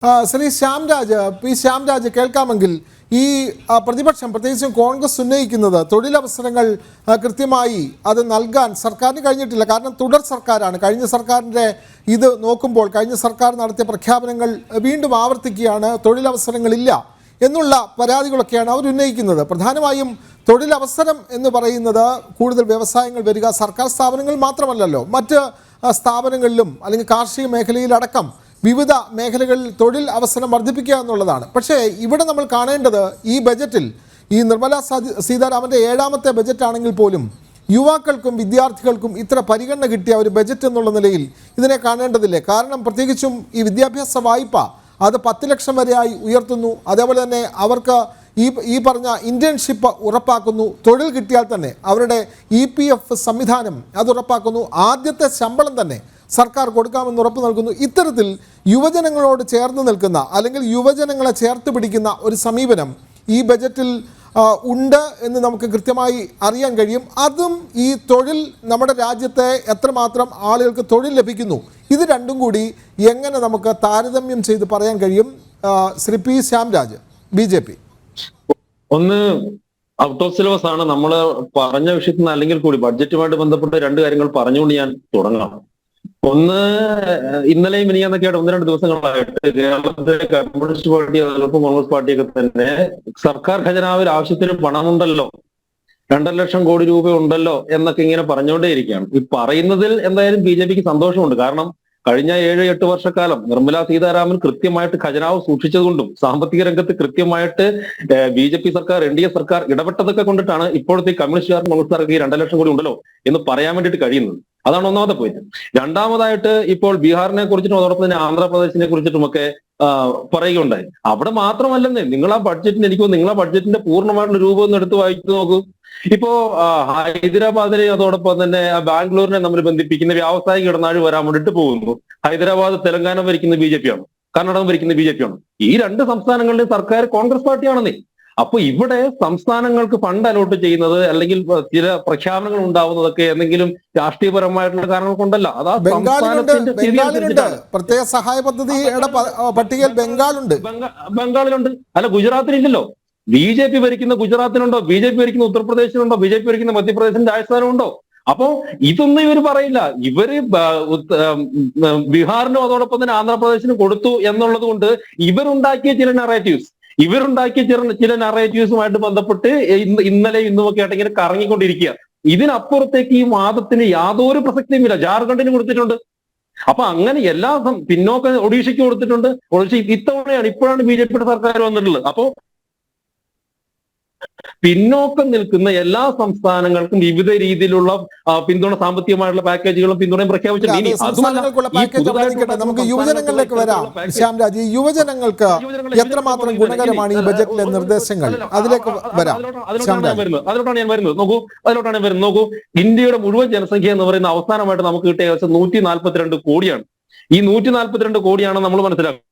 Shri Shyamraj, P Shyamraj കേൾക്കാമെങ്കിൽ ഈ പ്രതിപക്ഷം പ്രത്യേകിച്ചും കോൺഗ്രസ് ഉന്നയിക്കുന്നത് തൊഴിലവസരങ്ങൾ കൃത്യമായി അത് നൽകാൻ സർക്കാരിന് കഴിഞ്ഞിട്ടില്ല. കാരണം തുടർ സർക്കാരാണ്. കഴിഞ്ഞ സർക്കാരിൻ്റെ ഇത് നോക്കുമ്പോൾ കഴിഞ്ഞ സർക്കാർ നടത്തിയ പ്രഖ്യാപനങ്ങൾ വീണ്ടും ആവർത്തിക്കുകയാണ്. തൊഴിലവസരങ്ങളില്ല എന്നുള്ള പരാതികളൊക്കെയാണ് അവർ ഉന്നയിക്കുന്നത്. പ്രധാനമായും തൊഴിലവസരം എന്ന് പറയുന്നത് കൂടുതൽ വ്യവസായങ്ങൾ വരിക, സർക്കാർ സ്ഥാപനങ്ങൾ മാത്രമല്ലല്ലോ, മറ്റ് സ്ഥാപനങ്ങളിലും അല്ലെങ്കിൽ കാർഷിക മേഖലയിലടക്കം വിവിധ മേഖലകളിൽ തൊഴിൽ അവസരം വർദ്ധിപ്പിക്കുക എന്നുള്ളതാണ്. പക്ഷേ ഇവിടെ നമ്മൾ കാണേണ്ടത് ഈ ബജറ്റിൽ ഈ നിർമ്മല സീതാരാമൻ്റെ 7ാമത്തെ ബജറ്റാണെങ്കിൽ പോലും യുവാക്കൾക്കും വിദ്യാർത്ഥികൾക്കും ഇത്ര പരിഗണന കിട്ടിയ ഒരു ബജറ്റ് എന്നുള്ള നിലയിൽ ഇതിനെ കാണേണ്ടതില്ലേ? കാരണം പ്രത്യേകിച്ചും ഈ വിദ്യാഭ്യാസ വായ്പ അത് 10 ലക്ഷം വരെയായി ഉയർത്തുന്നു. അതേപോലെ തന്നെ അവർക്ക് ഈ പറഞ്ഞ ഇന്റേൺഷിപ്പ് ഉറപ്പാക്കുന്നു. തൊഴിൽ കിട്ടിയാൽ തന്നെ അവരുടെ EPF സംവിധാനം അത് ഉറപ്പാക്കുന്നു. ആദ്യത്തെ ശമ്പളം തന്നെ സർക്കാർ കൊടുക്കാമെന്ന് ഉറപ്പ് നൽകുന്നു. ഇത്തരത്തിൽ യുവജനങ്ങളോട് ചേർന്ന് നിൽക്കുന്ന അല്ലെങ്കിൽ യുവജനങ്ങളെ ചേർത്ത് പിടിക്കുന്ന ഒരു സമീപനം ഈ ബജറ്റിൽ ഉണ്ട് എന്ന് നമുക്ക് കൃത്യമായി അറിയാൻ കഴിയും. അതും ഈ തൊഴിൽ നമ്മുടെ രാജ്യത്തെ എത്രമാത്രം ആളുകൾക്ക് തൊഴിൽ ലഭിക്കുന്നു, ഇത് രണ്ടും കൂടി എങ്ങനെ നമുക്ക് താരതമ്യം ചെയ്ത് പറയാൻ കഴിയും? Shri P Shyamraj, BJP. ഒന്ന് ഔട്ട് ഓഫ് സിലബസ് ആണ് നമ്മൾ പറഞ്ഞ വിഷയത്തിൽ നിന്ന്, അല്ലെങ്കിൽ കൂടി ബഡ്ജറ്റുമായിട്ട് ബന്ധപ്പെട്ട് രണ്ട് കാര്യങ്ങൾ പറഞ്ഞുകൊണ്ട് ഞാൻ തുടങ്ങാം. ഒന്ന്, ഇന്നലെയും മിനിയാന്നൊക്കെയായിട്ട് 1-2 ദിവസങ്ങളായിട്ട് കേരളത്തിലെ കമ്മ്യൂണിസ്റ്റ് പാർട്ടി അതോടൊപ്പം കോൺഗ്രസ് പാർട്ടിയൊക്കെ തന്നെ സർക്കാർ ഖജനാവിൽ ആവശ്യത്തിന് പണമുണ്ടല്ലോ, 2.5 ലക്ഷം കോടി രൂപ ഉണ്ടല്ലോ എന്നൊക്കെ ഇങ്ങനെ പറഞ്ഞുകൊണ്ടേയിരിക്കുകയാണ്. ഈ പറയുന്നതിൽ എന്തായാലും BJPക്ക് സന്തോഷമുണ്ട്. കാരണം കഴിഞ്ഞ 7-8 വർഷക്കാലം നിർമ്മല സീതാരാമൻ കൃത്യമായിട്ട് ഖജനാവ് സൂക്ഷിച്ചതുകൊണ്ടും സാമ്പത്തിക രംഗത്ത് കൃത്യമായിട്ട് BJP സർക്കാർ, NDA സർക്കാർ ഇടപെട്ടതൊക്കെ കൊണ്ടിട്ടാണ് ഇപ്പോഴത്തെ കമ്മ്യൂണിസ്റ്റുകാർക്കും കോൺഗ്രസ്സുകാർക്ക് ഈ 2.5 ലക്ഷം കോടി ഉണ്ടല്ലോ എന്ന് പറയാൻ വേണ്ടിയിട്ട് കഴിയുന്നത്. അതാണ് ഒന്നാമത്തെ പോയിന്റ്. രണ്ടാമതായിട്ട് ഇപ്പോൾ ബീഹാറിനെ കുറിച്ചിട്ടും അതോടൊപ്പം തന്നെ ആന്ധ്രാപ്രദേശിനെ കുറിച്ചിട്ടുമൊക്കെ പറയുകയുണ്ടായി. അവിടെ മാത്രമല്ലെന്നേ, നിങ്ങൾ ആ ബഡ്ജറ്റിന് നിങ്ങൾ ആ ബഡ്ജറ്റിന്റെ പൂർണ്ണമായിട്ടുള്ള രൂപം ഒന്ന് എടുത്ത് വായിച്ചു നോക്കൂ. ഇപ്പോ ഹൈദരാബാദിനെ അതോടൊപ്പം തന്നെ ബാംഗ്ലൂരിനെ നമ്മൾ ബന്ധിപ്പിക്കുന്ന വ്യാവസായിക ഇടനാഴി വരാൻ വേണ്ടിയിട്ട് പോകുന്നു. ഹൈദരാബാദ് തെലങ്കാന ഭരിക്കുന്ന BJP ആണ്, കർണാടകം ഭരിക്കുന്ന BJP ആണ്. ഈ രണ്ട് സംസ്ഥാനങ്ങളിലെയും സർക്കാർ കോൺഗ്രസ് പാർട്ടിയാണെന്നേ. അപ്പൊ ഇവിടെ സംസ്ഥാനങ്ങൾക്ക് ഫണ്ട് അലോട്ട് ചെയ്യുന്നത് അല്ലെങ്കിൽ ചില പ്രഖ്യാപനങ്ങൾ ഉണ്ടാവുന്നതൊക്കെ എന്തെങ്കിലും രാഷ്ട്രീയപരമായിട്ടുള്ള കാരണങ്ങൾ കൊണ്ടല്ല. അതാ പ്രത്യേക സഹായ പദ്ധതിയുടെ പട്ടികയിൽ ബംഗാളിലുണ്ട്. അല്ല, ഗുജറാത്തിനില്ലല്ലോ. BJP ഭരിക്കുന്ന ഗുജറാത്തിനുണ്ടോ? BJP ഭരിക്കുന്ന ഉത്തർപ്രദേശിനുണ്ടോ? BJP ഭരിക്കുന്ന മധ്യപ്രദേശിന് രാജസ്ഥാനുണ്ടോ? അപ്പോ ഇതൊന്നും ഇവർ പറയില്ല. ഇവര് ബീഹാറിനും അതോടൊപ്പം തന്നെ ആന്ധ്രാപ്രദേശിനും കൊടുത്തു എന്നുള്ളത് കൊണ്ട് ഇവരുണ്ടാക്കിയ ചില നറേറ്റീവ്സുമായിട്ട് ബന്ധപ്പെട്ട് ഇന്നലെ ഇന്നുമൊക്കെ ആയിട്ട് ഇങ്ങനെ കറങ്ങിക്കൊണ്ടിരിക്കുക. ഇതിനപ്പുറത്തേക്ക് ഈ വാദത്തിന് യാതൊരു പ്രസക്തിയുമില്ല. ജാർഖണ്ഡിന് കൊടുത്തിട്ടുണ്ട്. അപ്പൊ അങ്ങനെ എല്ലാ പിന്നോക്ക ഒഡീഷയ്ക്ക് കൊടുത്തിട്ടുണ്ട്. ഇപ്പോഴാണ് BJPയുടെ സർക്കാർ വന്നിട്ടുള്ളത്. അപ്പോ പിന്നോക്കം നിൽക്കുന്ന എല്ലാ സംസ്ഥാനങ്ങൾക്കും വിവിധ രീതിയിലുള്ള പിന്തുണ, സാമ്പത്തികമായിട്ടുള്ള പാക്കേജുകളും പിന്തുണയും പ്രഖ്യാപിച്ചിട്ടുണ്ട്. നമുക്ക് യുവജനങ്ങളിലേക്ക് വരാം. ശ്യാംരാജ്, യുവജനങ്ങൾക്ക് എത്രമാത്രം ഗുണകരമാണ് ഈ ബജറ്റിലെ നിർദ്ദേശങ്ങൾ? അതിലേക്ക് വരാം. അതിലോട്ടാണ് ഞാൻ വരുന്നത്. നോക്കൂ, ഇന്ത്യയുടെ മുഴുവൻ ജനസംഖ്യ എന്ന് പറയുന്ന അവസാനമായിട്ട് നമുക്ക് കിട്ടിയ ഏകദേശം 142 കോടിയാണ്. ഈ 142 കോടിയാണ് നമ്മൾ മനസ്സിലാക്കണം.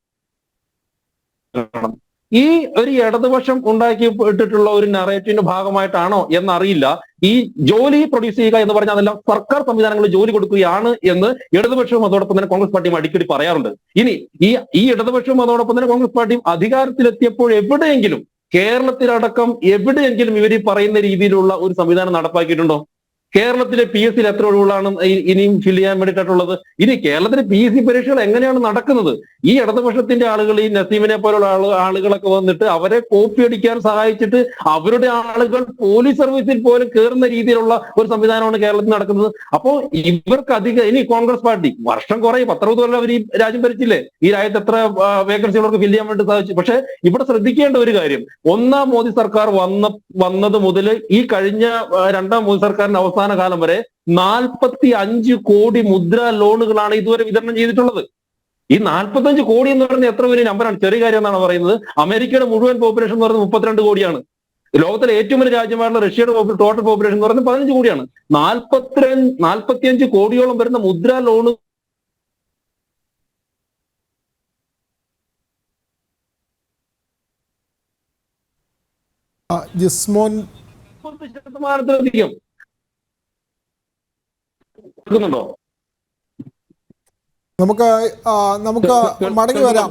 ഈ ഒരു ഇടതുപക്ഷം ഉണ്ടാക്കിയിട്ടിട്ടുള്ള ഒരു നറേറ്റീവിന്റെ ഭാഗമായിട്ടാണോ എന്നറിയില്ല. ഈ ജോലി പ്രൊഡ്യൂസ് ചെയ്യുക എന്ന് പറഞ്ഞാൽ അതെല്ലാം സർക്കാർ സംവിധാനങ്ങളിൽ ജോലി കൊടുക്കുകയാണ് എന്ന് ഇടതുപക്ഷവും അതോടൊപ്പം തന്നെ കോൺഗ്രസ് പാർട്ടിയും അടിക്കടി പറയാറുണ്ട്. ഇനി ഈ ഇടതുപക്ഷവും അതോടൊപ്പം തന്നെ കോൺഗ്രസ് പാർട്ടിയും അധികാരത്തിലെത്തിയപ്പോൾ എവിടെയെങ്കിലും, കേരളത്തിലടക്കം എവിടെയെങ്കിലും ഇവർ പറയുന്ന രീതിയിലുള്ള ഒരു സംവിധാനം നടപ്പാക്കിയിട്ടുണ്ടോ? കേരളത്തിലെ PSCയിൽ എത്ര ഒഴിവുകളാണ് ഇനിയും ഫില്ല് ചെയ്യാൻ വേണ്ടിയിട്ടുള്ളത്? ഇനി കേരളത്തിലെ PSC പരീക്ഷകൾ എങ്ങനെയാണ് നടക്കുന്നത്? ഈ ഇടതുപക്ഷത്തിന്റെ ആളുകൾ, ഈ നസീമിനെ പോലുള്ള ആളുകളൊക്കെ വന്നിട്ട് അവരെ കോപ്പി അടിക്കാൻ സഹായിച്ചിട്ട് അവരുടെ ആളുകൾ പോലീസ് സർവീസിൽ പോലും കയറുന്ന രീതിയിലുള്ള ഒരു സംവിധാനമാണ് കേരളത്തിൽ നടക്കുന്നത്. അപ്പോൾ ഇവർക്ക് ഇനി കോൺഗ്രസ് പാർട്ടി വർഷം കുറെ 10-20 കൊല്ലം അവർ ഈ രാജ്യം ഭരിച്ചില്ലേ? ഈ രാജ്യത്ത് എത്ര വേക്കൻസി അവർക്ക് ഫില്ല് ചെയ്യാൻ വേണ്ടി സാധിച്ചു. പക്ഷെ ഇവിടെ ശ്രദ്ധിക്കേണ്ട ഒരു കാര്യം, 1ാം മോദി സർക്കാർ വന്നത് മുതൽ ഈ കഴിഞ്ഞ 2ാം മോദി സർക്കാരിന്റെ അവസാന കാലം വരെ 45 കോടി മുദ്രാ ലോണുകളാണ് ഇതുവരെ വിതരണം ചെയ്തിട്ടുള്ളത്. ഈ 45 കോടി എന്ന് പറയുന്നത് എത്ര വലിയ നമ്പറാണ്, ചെറിയ കാര്യം എന്നാണ് പറയുന്നത്. അമേരിക്കയുടെ മുഴുവൻ പോപ്പുലേഷൻ എന്ന് പറയുന്നത് 32 കോടിയാണ്. ലോകത്തിലെ ഏറ്റവും വലിയ രാജ്യമായിട്ടുള്ള റഷ്യയുടെ ടോട്ടൽ പോപ്പുലേഷൻ എന്ന് പറയുന്നത് 15 കോടിയാണ്. 45 കോടിയോളം വരുന്ന മുദ്രാ ലോണ് ശതമാനത്തിലധികം നമുക്ക് മടങ്ങി വരാം.